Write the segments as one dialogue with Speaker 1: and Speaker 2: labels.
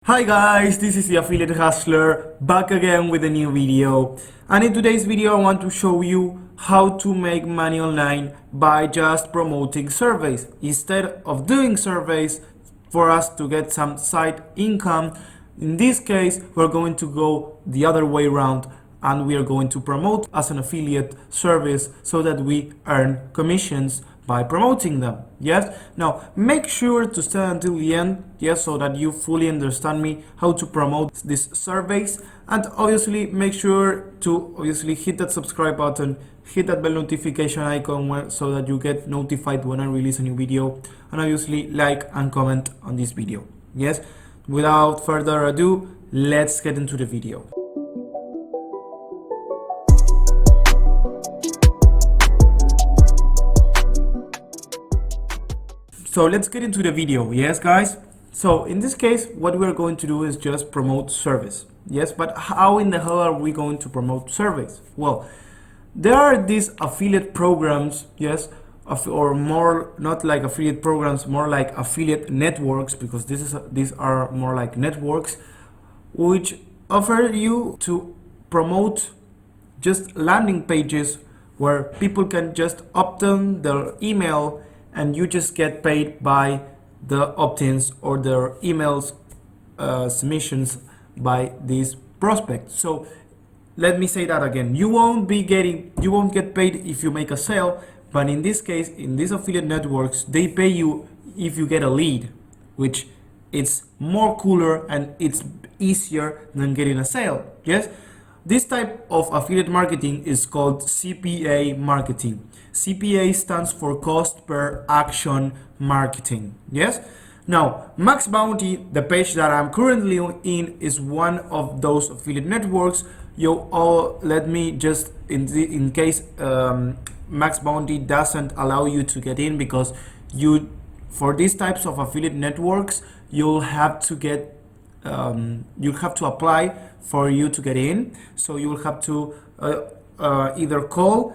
Speaker 1: Hi guys, this is the Affiliate Hustler back again with a new video, and in today's video I want to show you how to make money online by just promoting surveys instead of doing surveys for us to get some side income. In this case we're going to go the other way around and we are going to promote as an affiliate service so that we earn commissions by promoting them. Yes, now make sure to stay until the end, yes, so that you fully understand me how to promote these surveys, and obviously make sure to hit that subscribe button, hit that bell notification icon so that you get notified when I release a new video, and obviously like and comment on this video. Yes, without further ado, let's get into the video. So let's get into the video, yes guys? So in this case, what we're going to do is just promote service, yes? But how in the hell are we going to promote surveys? Well, there are these affiliate programs, yes? Or more, not like affiliate programs, more like affiliate networks, because these are more like networks, which offer you to promote just landing pages where people can just opt in their email and you just get paid by the opt-ins or their emails submissions by these prospects. So let me say that again, you won't get paid if you make a sale, but in this case, in these affiliate networks, they pay you if you get a lead, which it's more cooler and it's easier than getting a sale. Yes, this type of affiliate marketing is called CPA marketing. CPA stands for cost per action marketing. Yes. Now, Max Bounty, the page that I'm currently in, is one of those affiliate networks. Let me just, in case Max Bounty doesn't allow you to get in, because for these types of affiliate networks, you'll have to apply for you to get in. So you will have to either call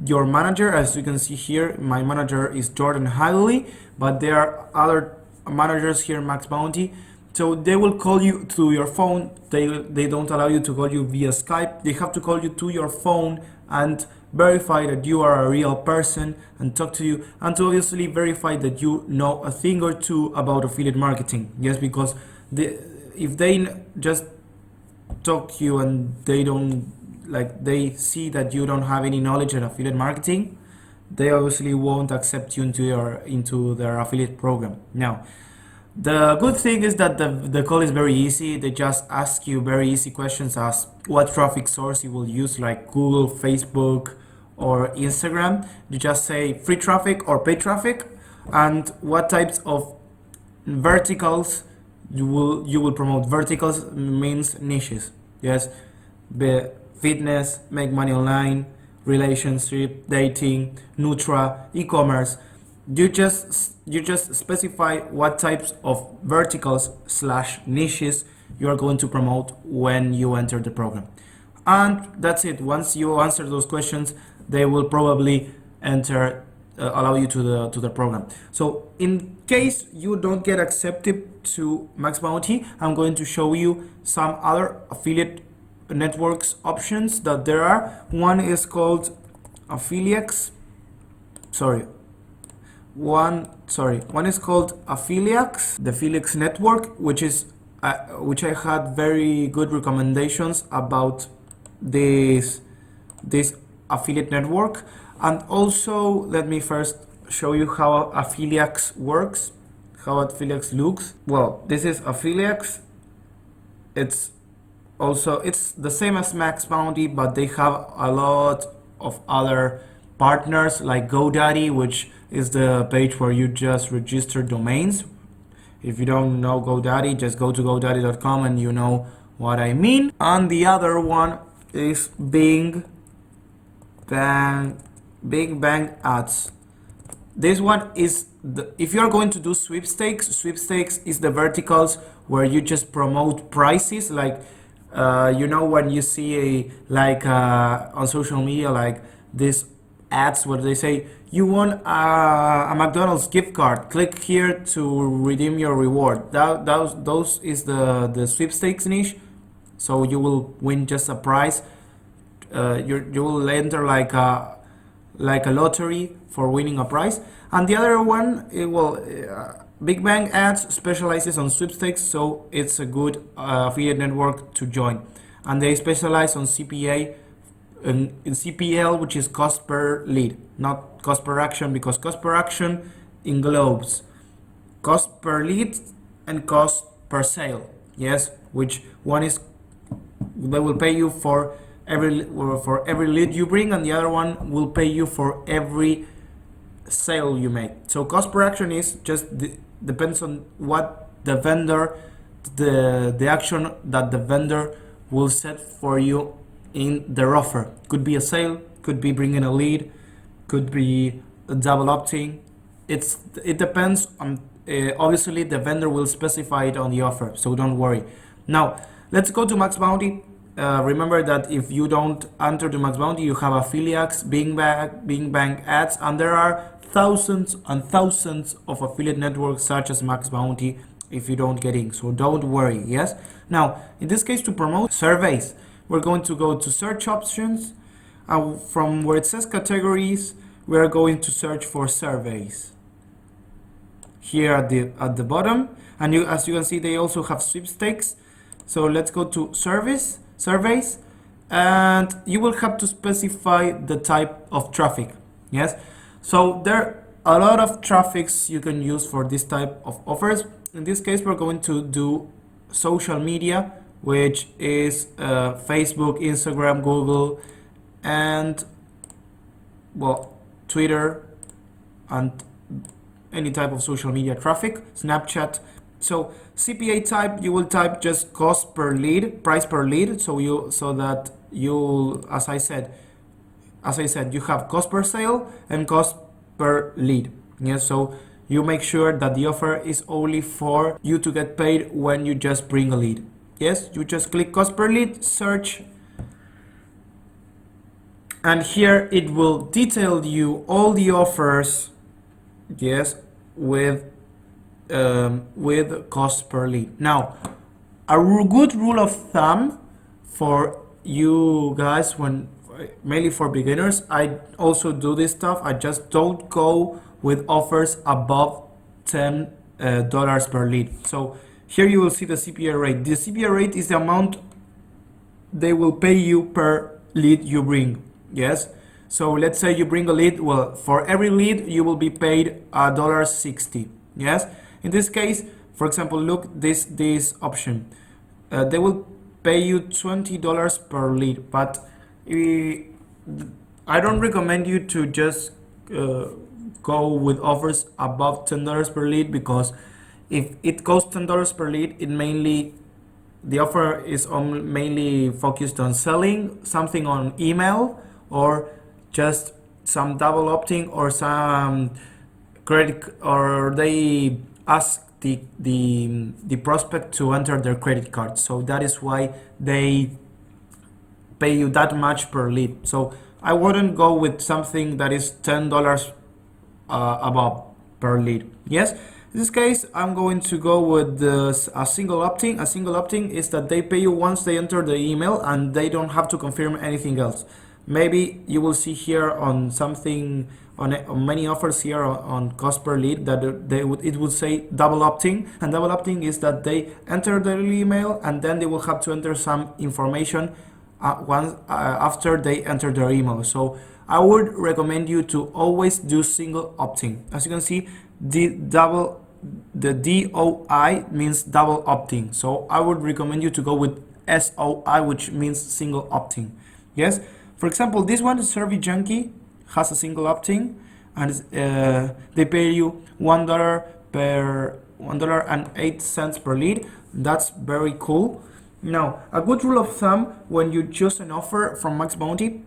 Speaker 1: your manager. As you can see here, my manager is Jordan Hadley, but there are other managers here in Max Bounty. So they will call you to your phone. They don't allow you to call you via Skype. They have to call you to your phone and verify that you are a real person and talk to you, and to obviously verify that you know a thing or two about affiliate marketing. Yes, because if they just talk to you and they see that you don't have any knowledge in affiliate marketing, they obviously won't accept you into their affiliate program. Now, the good thing is that the call is very easy. They just ask you very easy questions as what traffic source you will use, like Google, Facebook, or Instagram. You just say free traffic or paid traffic, and what types of verticals you will promote. Verticals means niches. Yes, fitness, make money online, relationship, dating, Nutra, e-commerce. You just specify what types of verticals / niches you are going to promote when you enter the program, and that's it. Once you answer those questions, they will probably allow you to the program. So in case you don't get accepted to Max Bounty, I'm going to show you some other affiliate networks options that there are. One is called Affiliax. One is called Affiliax, the Affiliax network, which I had very good recommendations about this affiliate network. And also, let me first show you how Affiliax works, how Affiliax looks. Well, this is Affiliax. It's the same as Max Bounty, but they have a lot of other partners like GoDaddy, which is the page where you just register domains. If you don't know GoDaddy, just go to godaddy.com and you know what I mean. And the other one is Big Bang Ads. This one is if you are going to do sweepstakes is the verticals where you just promote prices, like when you see on social media, like this ads where they say you want a McDonald's gift card, click here to redeem your reward. Those is the sweepstakes niche, so you will win just a prize. You will enter like a lottery for winning a prize. And the other one, Big Bang Ads specializes on sweepstakes, so it's a good affiliate network to join. And they specialize on CPA in CPL, which is cost per lead, not cost per action, because cost per action englobes cost per lead and cost per sale. Yes, which one is they will pay you for every lead you bring, and the other one will pay you for every sale you make. So cost per action is just depends on what the vendor, the action that the vendor will set for you in their offer. Could be a sale, could be bringing a lead, could be double opting. It depends on obviously the vendor will specify it on the offer, so don't worry. Now let's go to Max Bounty. Remember that if you don't enter the Max Bounty, you have affiliates, Bing Bang Ads, and there are thousands and thousands of affiliate networks such as Max Bounty if you don't get in, so don't worry. Yes, now in this case, to promote surveys, we're going to go to search options, and from where it says categories, we are going to search for surveys here at the bottom. And as you can see, they also have sweepstakes. So let's go to surveys, and you will have to specify the type of traffic. Yes, so there are a lot of traffics you can use for this type of offers. In this case, we're going to do social media, which is Facebook, Instagram, Google, and Twitter, and any type of social media traffic, Snapchat. So CPA type, you will type just cost per lead, price per lead. So that you, as I said, you have cost per sale and cost per lead. Yes, so you make sure that the offer is only for you to get paid when you just bring a lead. Yes, you just click cost per lead, search, and here it will detail you all the offers. Yes, with cost per lead. Now, a good rule of thumb for you guys, when mainly for beginners, I also do this stuff. I just don't go with offers above $10 per lead. So here you will see the CPA rate. The CPA rate is the amount they will pay you per lead you bring. Yes. So let's say you bring a lead. Well, for every lead you will be paid $1.60. Yes. In this case, for example, look this option. They will pay you $20 per lead, but I don't recommend you to just go with offers above $10 per lead, because if it costs $10 per lead, the offer is mainly focused on selling something on email, or just some double opting, or some credit, or they ask the prospect to enter their credit card. So that is why they pay you that much per lead. So I wouldn't go with something that is $10 above per lead. Yes, in this case, I'm going to go with a single opting. A single opting is that they pay you once they enter the email, and they don't have to confirm anything else. Maybe you will see here on something on many offers here on cost per lead that it would say double opting, and double opting is that they enter their email and then they will have to enter some information after they enter their email. So I would recommend you to always do single opting. As you can see, the DOI means double opting. So I would recommend you to go with SOI, which means single opting. Yes. For example, this one, Survey Junkie, has a single opting, and they pay you $1.08 per lead. That's very cool. Now, a good rule of thumb when you choose an offer from Max Bounty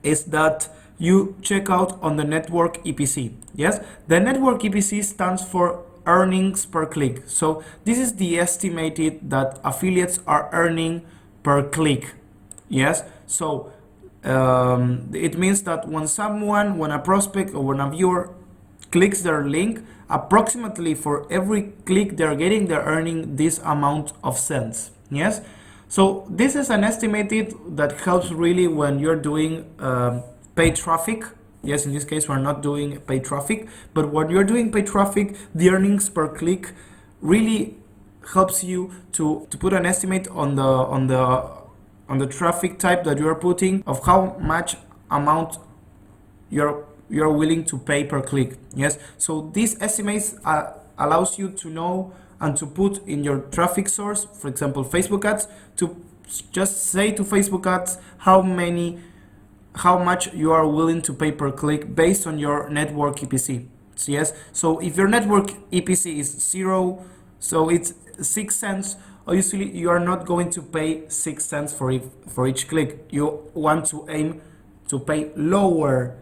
Speaker 1: is that you check out on the network EPC. Yes, the network EPC stands for earnings per click. So this is the estimated that affiliates are earning per click. Yes, so It means that when a prospect or when a viewer clicks their link, approximately for every click they're getting, they're earning this amount of cents. Yes. So this is an estimated that helps really when you're doing paid traffic. Yes, in this case we're not doing paid traffic, but when you're doing paid traffic, the earnings per click really helps you to put an estimate on the traffic type that you're putting, of how much amount you're willing to pay per click. Yes, so these estimates allows you to know and to put in your traffic source, for example Facebook ads, to just say to Facebook ads how much you are willing to pay per click based on your network EPC. So yes, so if your network EPC is 0, so it's 6 cents, obviously you are not going to pay 6 cents for each click. You want to aim to pay lower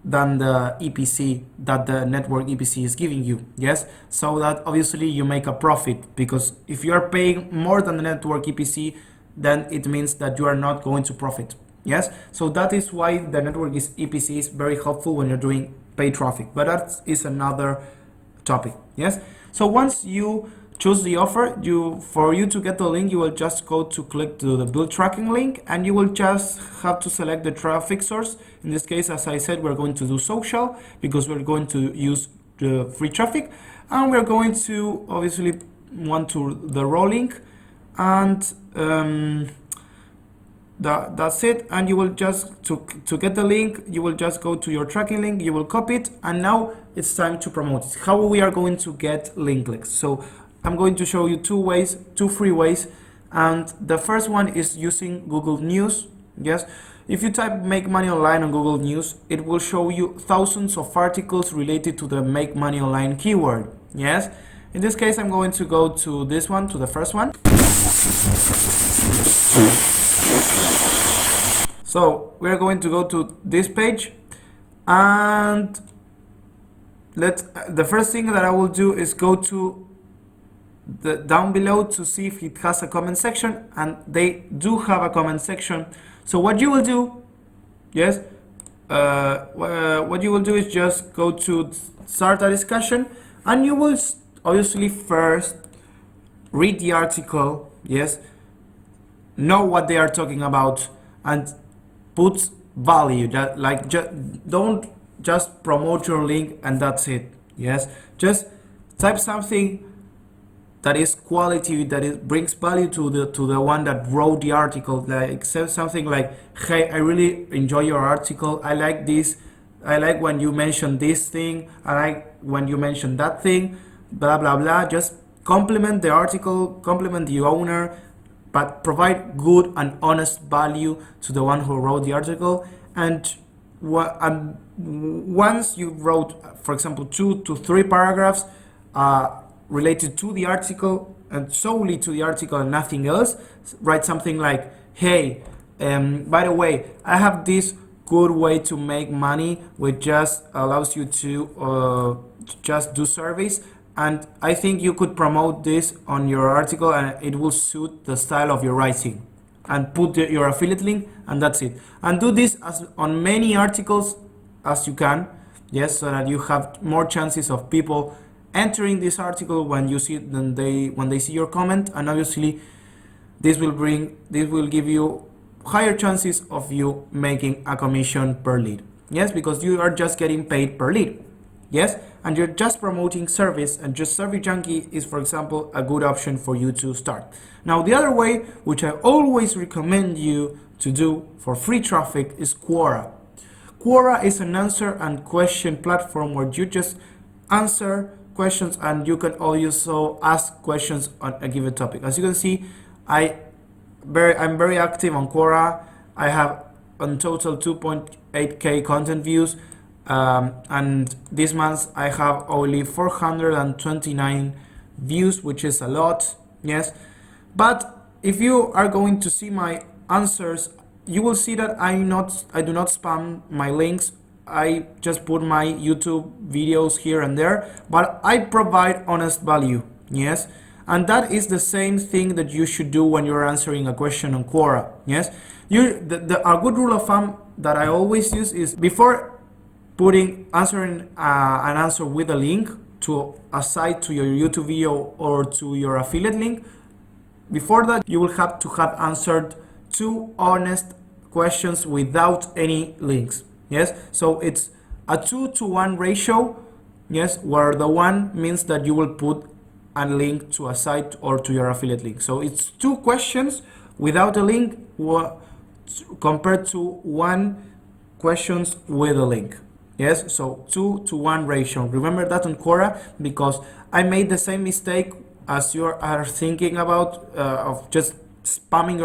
Speaker 1: than the EPC that the network EPC is giving you. Yes, so that obviously you make a profit, because if you are paying more than the network EPC, then it means that you are not going to profit. Yes, so that is why the network EPC is very helpful when you're doing paid traffic, but that is another topic. Yes, so once you choose the offer, for you to get the link, you will just go to click to the build tracking link, and you will just have to select the traffic source. In this case, as I said, we're going to do social, because we're going to use the free traffic, and we're going to obviously want the raw link, and that's it. And you will just to get the link, you will just go to your tracking link, you will copy it, and now it's time to promote it. How we are going to get link clicks? So I'm going to show you two free ways, and the first one is using Google News. Yes, if you type Make Money Online on Google News, it will show you thousands of articles related to the Make Money Online keyword. Yes, in this case I'm going to go to this one, to the first one. So we're going to go to this page, and the first thing that I will do is go to down below to see if it has a comment section, and they do have a comment section. So what you will do, yes, what you will do is just go to start a discussion, and you will obviously first read the article. Yes, know what they are talking about, and put value. That, like, don't just promote your link and that's it. Yes, just type something that is quality, that brings value to the one that wrote the article. Like, say something like, hey, I really enjoy your article, I like this, I like when you mention this thing, I like when you mention that thing, blah blah blah. Just compliment the article, compliment the owner, but provide good and honest value to the one who wrote the article. And once you wrote, for example, 2 to 3 paragraphs related to the article, and solely to the article and nothing else, write something like, hey, by the way, I have this good way to make money, which just allows you to just do surveys, and I think you could promote this on your article and it will suit the style of your writing. And put your affiliate link, and that's it. And do this on many articles as you can. Yes, so that you have more chances of people entering this article when you see when they see your comment. And obviously this will give you higher chances of you making a commission per lead. Yes, because you are just getting paid per lead. Yes, and you're just promoting service, and just Survey Junkie is, for example, a good option for you to start. Now, the other way, which I always recommend you to do for free traffic, is Quora. Quora is an answer and question platform where you just answer questions, and you can also ask questions on a given topic. As you can see, I'm very active on Quora. I have in total 2.8k content views, and this month I have only 429 views, which is a lot. Yes, but if you are going to see my answers, you will see that I do not spam my links. I just put my YouTube videos here and there, but I provide honest value. Yes, And that is the same thing that you should do when you're answering a question on Quora. Yes, a good rule of thumb that I always use is before answering an answer with a link to a site, to your YouTube video or to your affiliate link, before that you will have to have answered 2 honest questions without any links. Yes, so it's a 2-to-1 ratio. Yes, where the 1 means that you will put a link to a site or to your affiliate link. So it's 2 questions without a link compared to 1 questions with a link. Yes, so 2-to-1 ratio. Remember that on Quora, because I made the same mistake as you are thinking about, of just spamming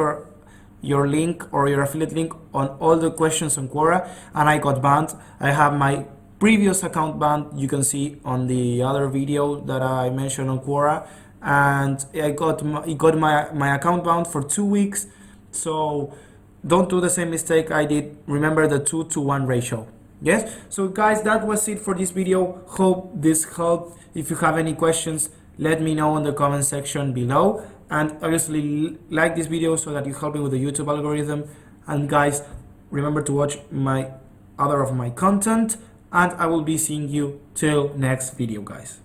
Speaker 1: your link or your affiliate link on all the questions on Quora, and I got banned. I have my previous account banned, you can see on the other video that I mentioned on Quora, and it got my account banned for 2 weeks. So don't do the same mistake I did. Remember the 2-to-1 ratio. Yes, so guys, that was it for this video. Hope this helped. If you have any questions, let me know in the comment section below, and obviously like this video so that you help me with the YouTube algorithm. And guys, remember to watch my other of my content, and I will be seeing you till next video, guys.